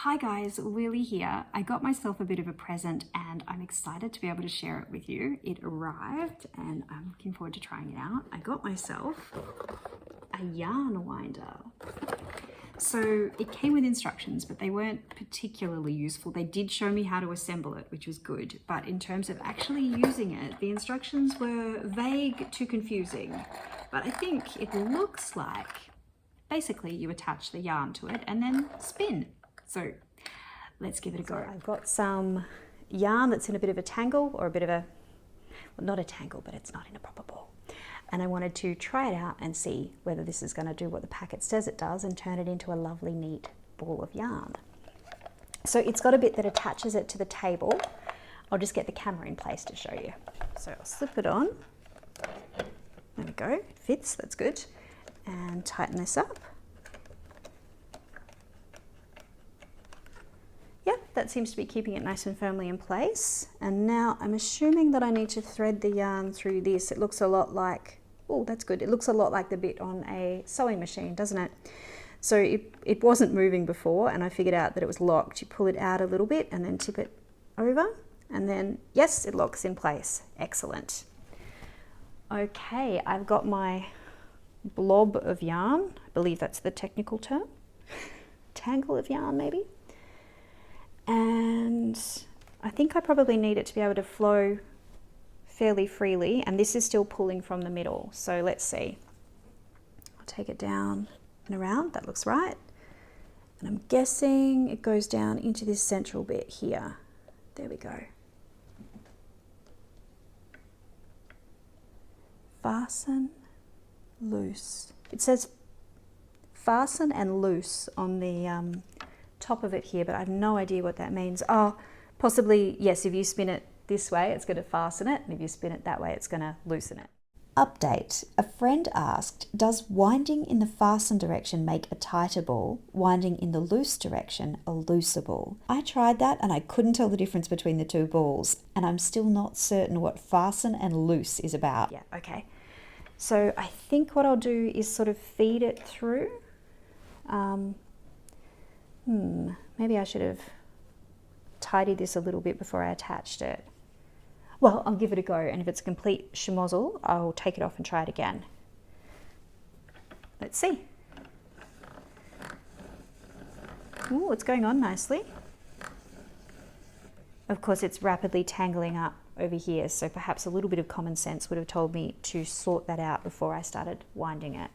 Hi guys, Lily here. I got myself a bit of a present and I'm excited to be able to share it with you. It arrived and I'm looking forward to trying it out. I got myself a yarn winder. So it came with instructions, but they weren't particularly useful. They did show me how to assemble it, which was good. But in terms of actually using it, the instructions were vague to confusing. But I think it looks like basically you attach the yarn to it and then spin. So let's give it a go. I've got some yarn that's in a bit of a tangle, or a bit of a, well, not a tangle, but it's not in a proper ball. And I wanted to try it out and see whether this is going to do what the packet says it does and turn it into a lovely, neat ball of yarn. So it's got a bit that attaches it to the table. I'll just get the camera in place to show you. So I'll slip it on. There we go, it fits, that's good. And tighten this up. Yep, that seems to be keeping it nice and firmly in place. And now I'm assuming that I need to thread the yarn through this. It looks a lot like, oh, that's good. It looks a lot like the bit on a sewing machine, doesn't it? So it wasn't moving before, and I figured out that it was locked. You pull it out a little bit and then tip it over, and then, yes, it locks in place. Excellent. Okay, I've got my blob of yarn. I believe that's the technical term. Tangle of yarn, maybe. And I think I probably need it to be able to flow fairly freely, and this is still pulling from the middle. So let's see. I'll take it down and around. That looks right. And I'm guessing it goes down into this central bit here. There we go. Fasten, loose. It says fasten and loose on the top of it here, but I have no idea what that means. Oh, possibly, yes, if you spin it this way, it's going to fasten it, and if you spin it that way, it's going to loosen it. Update. A friend asked, does winding in the fasten direction make a tighter ball, winding in the loose direction a looser ball? I tried that and I couldn't tell the difference between the two balls, and I'm still not certain what fasten and loose is about. Yeah, okay. So I think what I'll do is sort of feed it through. Maybe I should have tidied this a little bit before I attached it. Well, I'll give it a go, and if it's a complete schmozzle, I'll take it off and try it again. Let's see. Ooh, it's going on nicely. Of course, it's rapidly tangling up over here, so perhaps a little bit of common sense would have told me to sort that out before I started winding it.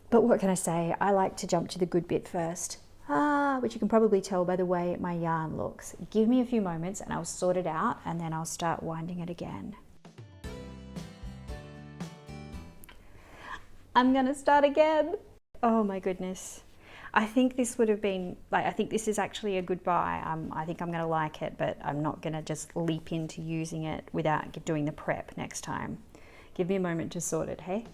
But what can I say? I like to jump to the good bit first. Which you can probably tell by the way my yarn looks. Give me a few moments and I'll sort it out, and then I'll start winding it again. I'm gonna start again. Oh my goodness. I think this would have been, I think this is actually a good buy. I think I'm gonna like it, but I'm not gonna just leap into using it without doing the prep next time. Give me a moment to sort it, hey?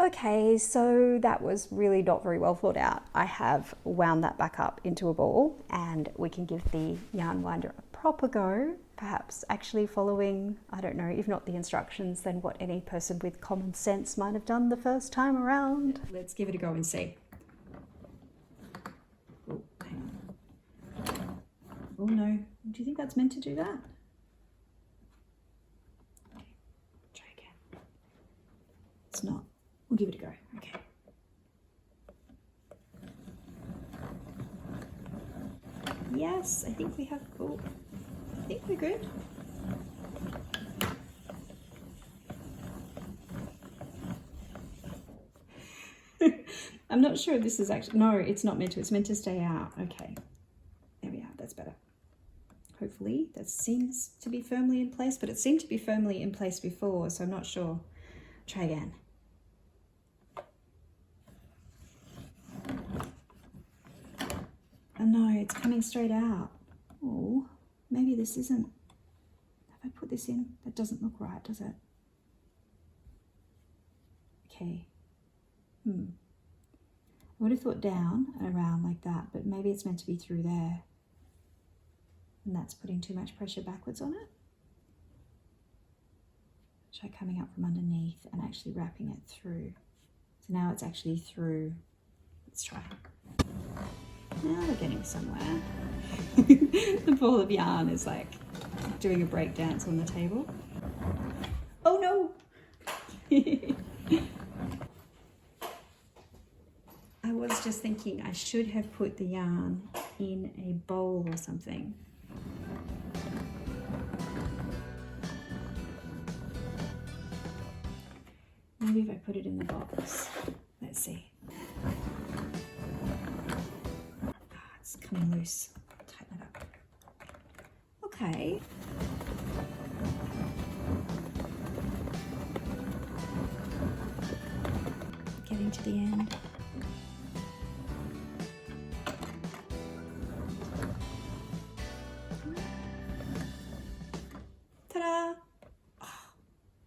Okay, so that was really not very well thought out. I have wound that back up into a ball, and we can give the yarn winder a proper go, perhaps actually following, I don't know, if not the instructions, then what any person with common sense might have done the first time around. Let's give it a go and see. Oh, hang on. Oh no, do you think that's meant to do that? Okay, try again. It's not. We'll give it a go, okay. Yes, I think we have, oh, I think we're good. I'm not sure if this is actually, no, it's not meant to, it's meant to stay out. Okay, there we are, that's better. Hopefully that seems to be firmly in place, but it seemed to be firmly in place before, so I'm not sure. Try again. Oh no, it's coming straight out. Oh, maybe this isn't. Have I put this in? That doesn't look right, does it? Okay. I would have thought down and around like that, but maybe it's meant to be through there. and that's putting too much pressure backwards on it. Try coming up from underneath and actually wrapping it through. So now it's actually through. Let's try. Now we're getting somewhere. The ball of yarn is like doing a break dance on the table. Oh no! I was just thinking I should have put the yarn in a bowl or something. Maybe if I put it in the box. Let's see. It's coming loose. Tighten it up. Okay. Getting to the end. Ta-da!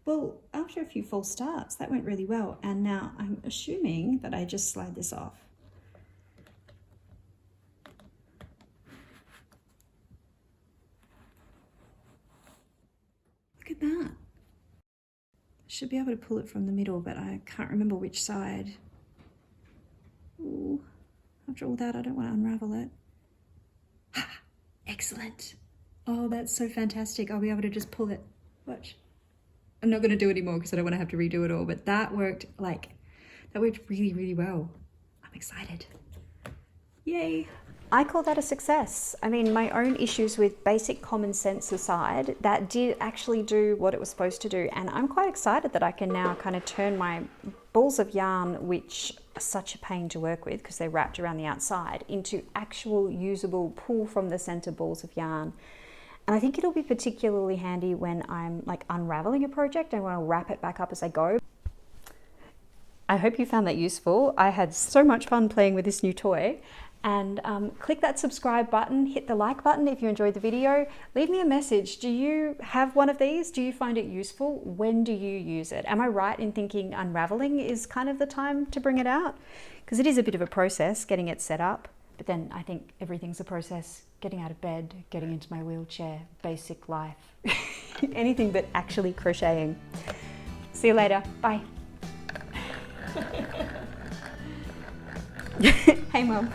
Well, after a few false starts, that went really well. And now I'm assuming that I just slide this off. Look at that. Should be able to pull it from the middle, but I can't remember which side. Ooh, after all that, I don't want to unravel it. Ha! Excellent. Oh, that's so fantastic. I'll be able to just pull it. Watch. I'm not going to do it anymore because I don't want to have to redo it all, but that worked really, really well. I'm excited. Yay. I call that a success. I mean, my own issues with basic common sense aside, that did actually do what it was supposed to do. And I'm quite excited that I can now kind of turn my balls of yarn, which are such a pain to work with because they're wrapped around the outside, into actual usable pull from the center balls of yarn. And I think it'll be particularly handy when I'm like unraveling a project. I want to wrap it back up as I go. I hope you found that useful. I had so much fun playing with this new toy. And click that subscribe button, hit the like button if you enjoyed the video. Leave me a message. Do you have one of these? Do you find it useful? When do you use it? Am I right in thinking unraveling is kind of the time to bring it out? Because it is a bit of a process getting it set up. But then I think everything's a process. Getting out of bed, getting into my wheelchair, basic life. Anything but actually crocheting. See you later. Bye. Hey, Mum.